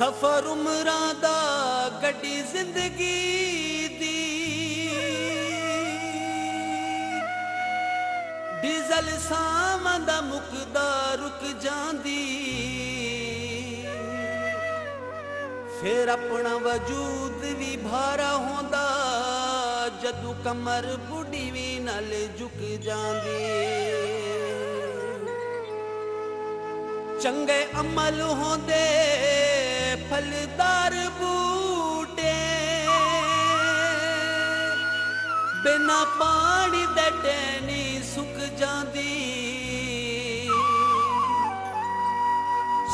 सफर उमरां दा गड्डी जिंदगी दी डीजल सावां दा मुकदा रुक जांदी फिर अपना वजूद भी भारा होंदा जदू कमर बुढ़ी भी नाल झुक जांदी चंगे अमल होंदे फलदार बूटे बिना पानी दे टहनी सुक जांदी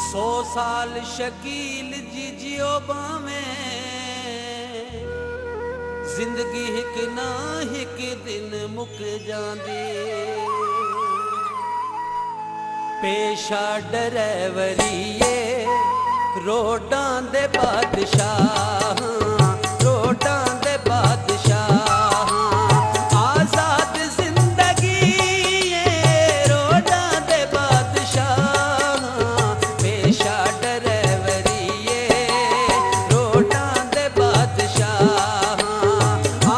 100 साल शकील जी जियो बावें जिंदगी हिक ना हिक दिन मुक जांदी पेशा डरैवरीए रोडां दे बादशाह रोडां दे बादशाह आजाद जिंदगी रोडां दे बादशाह पेशा डरैवरीए रोडां दे बादशाह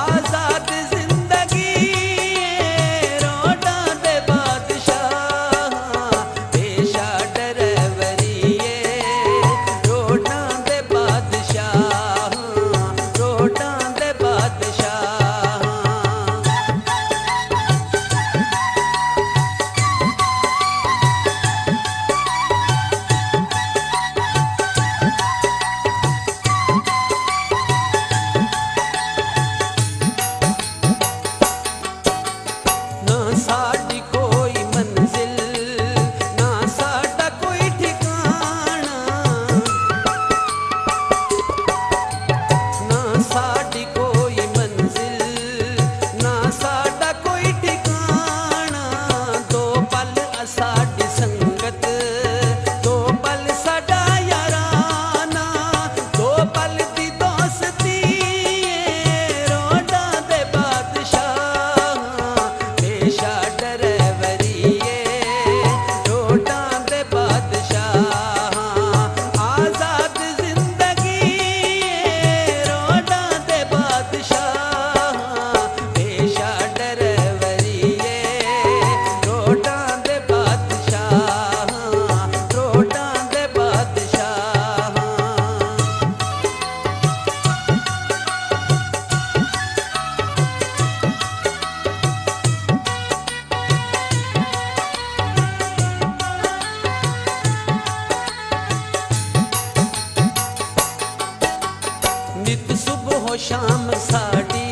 आजाद जिंदगी रोडां दे बादशाह नित सुबह शाम साड़ी